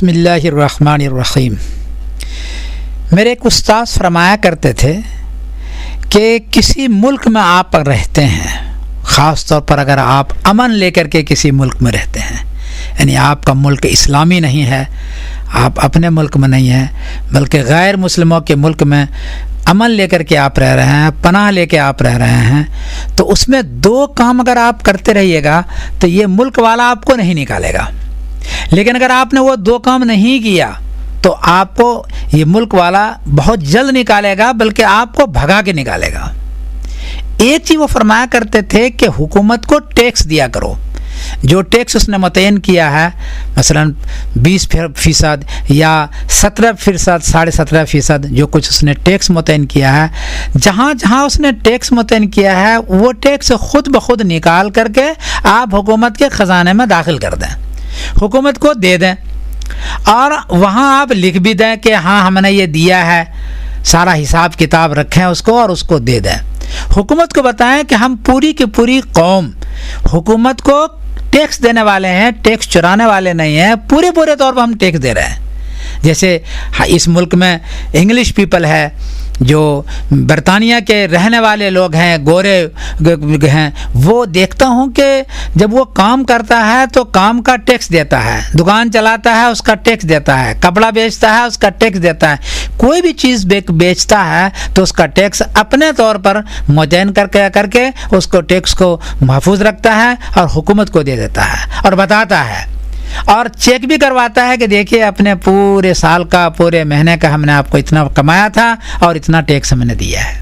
بسم اللہ الرحمن الرحیم۔ میرے ایک استاد فرمایا کرتے تھے کہ کسی ملک میں آپ رہتے ہیں، خاص طور پر اگر آپ امن لے کر کے کسی ملک میں رہتے ہیں، یعنی آپ کا ملک اسلامی نہیں ہے، آپ اپنے ملک میں نہیں ہیں بلکہ غیر مسلموں کے ملک میں امن لے کر کے آپ رہ رہے ہیں، پناہ لے کے آپ رہ رہے ہیں، تو اس میں دو کام اگر آپ کرتے رہیے گا تو یہ ملک والا آپ کو نہیں نکالے گا، لیکن اگر آپ نے وہ دو کام نہیں کیا تو آپ کو یہ ملک والا بہت جلد نکالے گا، بلکہ آپ کو بھگا کے نکالے گا۔ ایک چیز وہ فرمایا کرتے تھے کہ حکومت کو ٹیکس دیا کرو، جو ٹیکس اس نے متعین کیا ہے، مثلا 20% یا 17%، 17.5%، جو کچھ اس نے ٹیکس متعین کیا ہے، جہاں جہاں اس نے ٹیکس متعین کیا ہے وہ ٹیکس خود بخود نکال کر کے آپ حکومت کے خزانے میں داخل کر دیں، حکومت کو دے دیں، اور وہاں آپ لکھ بھی دیں کہ ہاں ہم نے یہ دیا ہے، سارا حساب کتاب رکھیں اس کو اور اس کو دے دیں۔ حکومت کو بتائیں کہ ہم پوری کی پوری قوم حکومت کو ٹیکس دینے والے ہیں، ٹیکس چرانے والے نہیں ہیں، پورے طور پر ہم ٹیکس دے رہے ہیں۔ جیسے اس ملک میں انگلش پیپل ہے، جو برطانیہ کے رہنے والے لوگ ہیں، گورے ہیں، وہ دیکھتا ہوں کہ جب وہ کام کرتا ہے تو کام کا ٹیکس دیتا ہے، دکان چلاتا ہے اس کا ٹیکس دیتا ہے، کپڑا بیچتا ہے اس کا ٹیکس دیتا ہے، کوئی بھی چیز بیچتا ہے تو اس کا ٹیکس اپنے طور پر متعین کر کے اس کو ٹیکس کو محفوظ رکھتا ہے اور حکومت کو دے دیتا ہے اور بتاتا ہے، اور چیک بھی کرواتا ہے کہ دیکھیے اپنے پورے سال کا، پورے مہینے کا ہم نے آپ کو اتنا کمایا تھا اور اتنا ٹیکس ہم نے دیا ہے۔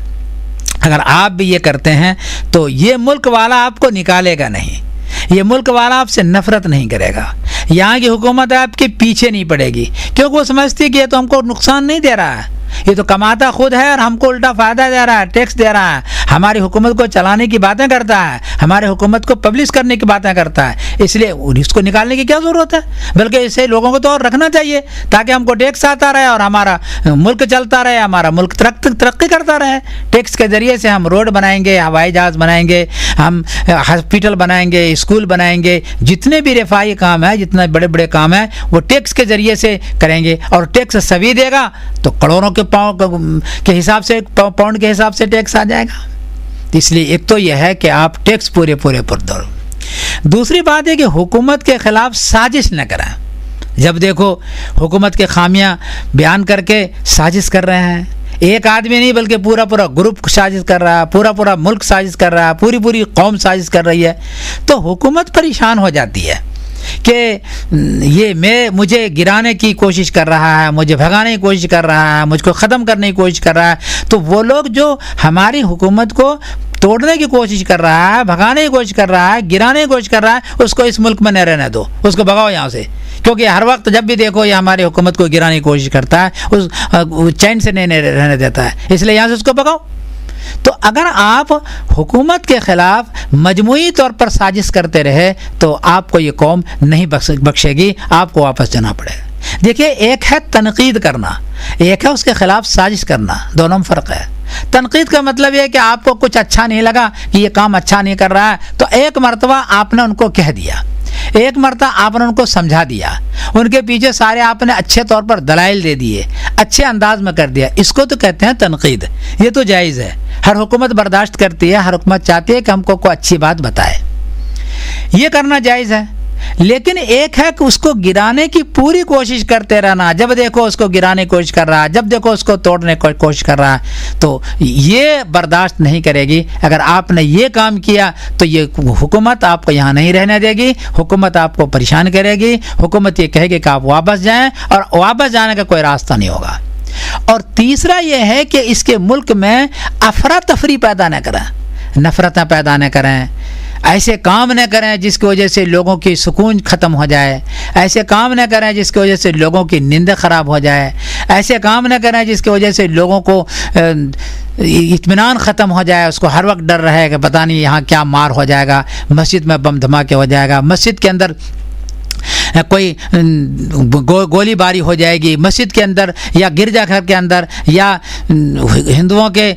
اگر آپ بھی یہ کرتے ہیں تو یہ ملک والا آپ کو نکالے گا نہیں، یہ ملک والا آپ سے نفرت نہیں کرے گا، یہاں کی حکومت آپ کے پیچھے نہیں پڑے گی، کیونکہ وہ سمجھتی ہے کہ یہ تو ہم کو نقصان نہیں دے رہا ہے، یہ تو کماتا خود ہے اور ہم کو الٹا فائدہ دے رہا ہے، ٹیکس دے رہا ہے، ہماری حکومت کو چلانے کی باتیں کرتا ہے، ہمارے حکومت کو پبلش کرنے کی باتیں کرتا ہے، اس لیے اس کو نکالنے کی کیا ضرورت ہے، بلکہ اسے لوگوں کو تو اور رکھنا چاہیے تاکہ ہم کو ٹیکس آتا رہے اور ہمارا ملک چلتا رہے، ہمارا ملک ترقی کرتا رہے۔ ٹیکس کے ذریعے سے ہم روڈ بنائیں گے، ہوائی جہاز بنائیں گے، ہم ہاسپٹل بنائیں گے، اسکول بنائیں گے، جتنے بھی رفاہی کام ہیں، جتنے بڑے بڑے کام ہیں وہ ٹیکس کے ذریعے سے کریں گے، اور ٹیکس سبھی دے گا تو کروڑوں کے کے حساب سے، پاؤنڈ کے حساب سے ٹیکس آ جائے گا۔ اس لیے ایک تو یہ ہے کہ آپ ٹیکس پورے پر دو۔ دوسری بات ہے کہ حکومت کے خلاف سازش نہ کریں، جب دیکھو حکومت کے خامیاں بیان کر کے سازش کر رہے ہیں، ایک آدمی نہیں بلکہ پورا گروپ سازش کر رہا ہے، پورا ملک سازش کر رہا ہے، پوری قوم سازش کر رہی ہے، تو حکومت پریشان ہو جاتی ہے کہ یہ مجھے گرانے کی کوشش کر رہا ہے، مجھے بھگانے کی کوشش کر رہا ہے، مجھ کو ختم کرنے کی کوشش کر رہا ہے، تو وہ لوگ جو ہماری حکومت کو توڑنے کی کوشش کر رہا ہے، بھگانے کی کوشش کر رہا ہے، گرانے کی کوشش کر رہا ہے، اس کو اس ملک میں نہ رہنے دو، اس کو بھگاؤ یہاں سے، کیونکہ ہر وقت جب بھی دیکھو یہ ہماری حکومت کو گرانے کی کوشش کرتا ہے، اس چین سے نہیں رہنے دیتا ہے، اس لیے یہاں سے اس کو بھگاؤ۔ تو اگر آپ حکومت کے خلاف مجموعی طور پر سازش کرتے رہے تو آپ کو یہ قوم نہیں بخشے گی، آپ کو واپس جانا پڑے گا۔ دیکھیے، ایک ہے تنقید کرنا، ایک ہے اس کے خلاف سازش کرنا، دونوں میں فرق ہے۔ تنقید کا مطلب یہ ہے کہ آپ کو کچھ اچھا نہیں لگا کہ یہ کام اچھا نہیں کر رہا ہے، تو ایک مرتبہ آپ نے ان کو کہہ دیا، ایک مرتبہ آپ نے ان کو سمجھا دیا، ان کے پیچھے سارے آپ نے اچھے طور پر دلائل دے دیے، اچھے انداز میں کر دیا، اس کو تو کہتے ہیں تنقید۔ یہ تو جائز ہے، ہر حکومت برداشت کرتی ہے، ہر حکومت چاہتی ہے کہ ہم کو کوئی اچھی بات بتائے، یہ کرنا جائز ہے۔ لیکن ایک ہے کہ اس کو گرانے کی پوری کوشش کرتے رہنا، جب دیکھو اس کو گرانے کی کوشش کر رہا ہے، جب دیکھو اس کو توڑنے کی کوشش کر رہا ہے، تو یہ برداشت نہیں کرے گی۔ اگر آپ نے یہ کام کیا تو یہ حکومت آپ کو یہاں نہیں رہنے دے گی، حکومت آپ کو پریشان کرے گی، حکومت یہ کہے گی کہ آپ واپس جائیں، اور واپس جانے کا کوئی راستہ نہیں ہوگا۔ اور تیسرا یہ ہے کہ اس کے ملک میں افراتفری پیدا نہ کریں، نفرتیں پیدا نہ کریں، ایسے کام نہ کریں جس کی وجہ سے لوگوں کی سکون ختم ہو جائے، ایسے کام نہ کریں جس کی وجہ سے لوگوں کی نیند خراب ہو جائے، ایسے کام نہ کریں جس کی وجہ سے لوگوں کو اطمینان ختم ہو جائے، اس کو ہر وقت ڈر رہے کہ پتہ نہیں یہاں کیا مار ہو جائے گا، مسجد میں بم دھماکے ہو جائے گا، مسجد کے اندر کوئی گولی باری ہو جائے گی، مسجد کے اندر یا گرجا گھر کے اندر یا ہندوؤں کے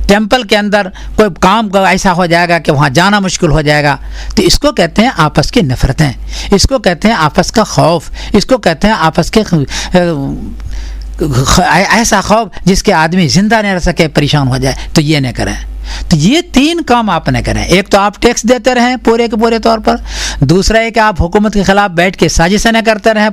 ٹیمپل کے اندر کوئی کام ایسا ہو جائے گا کہ وہاں جانا مشکل ہو جائے گا، تو اس کو کہتے ہیں آپس کی نفرتیں، اس کو کہتے ہیں آپس کا خوف، اس کو کہتے ہیں آپس کے ایسا خوف جس کے آدمی زندہ نہیں رہ سکے، پریشان ہو جائے، تو یہ نہ کریں۔ تو یہ 3 کام آپ نہ کریں۔ ایک تو آپ ٹیکس دیتے رہیں پورے کے پورے طور پر، دوسرا ہے کہ آپ حکومت کے خلاف بیٹھ کے سازشیں نہ کرتے رہیں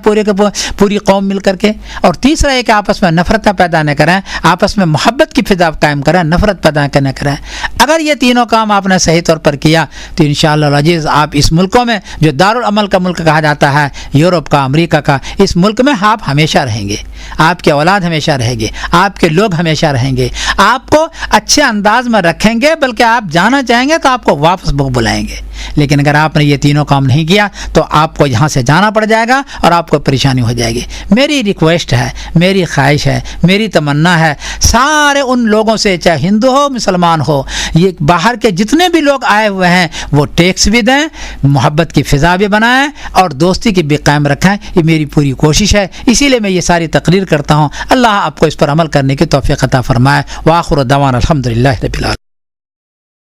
پوری قوم مل کر کے، اور تیسرا ہے کہ آپس میں نفرتیں پیدا نہ کریں، آپس میں محبت کی فضا قائم کریں، نفرت پیدا نہ کریں۔ اگر یہ تینوں کام آپ نے صحیح طور پر کیا تو انشاءاللہ العزیز آپ اس ملکوں میں جو دارالعمل کا ملک کہا جاتا ہے، یورپ کا، امریکہ کا، اس ملک میں آپ ہمیشہ رہیں گے، آپ کے اولاد ہمیشہ رہے گی، آپ کے لوگ ہمیشہ رہیں گے، آپ کو اچھے انداز میں رکھیں گے، بلکہ آپ جانا چاہیں گے تو آپ کو واپس بلائیں گے۔ لیکن اگر آپ نے یہ تینوں کام نہیں کیا تو آپ کو یہاں سے جانا پڑ جائے گا اور آپ کو پریشانی ہو جائے گی۔ میری ریکویسٹ ہے، میری خواہش ہے، میری تمنا ہے، سارے ان لوگوں سے، چاہے ہندو ہو مسلمان ہو، یہ باہر کے جتنے بھی لوگ آئے ہوئے ہیں وہ ٹیکس بھی دیں، محبت کی فضا بھی بنائیں اور دوستی کی بھی قائم رکھیں۔ یہ میری پوری کوشش ہے، اسی لیے میں یہ ساری تقریر کرتا ہوں۔ اللہ آپ کو اس پر عمل کرنے کی توفیق عطا فرمائے۔ وآخر دعوانا الحمدللہ رب العالمین۔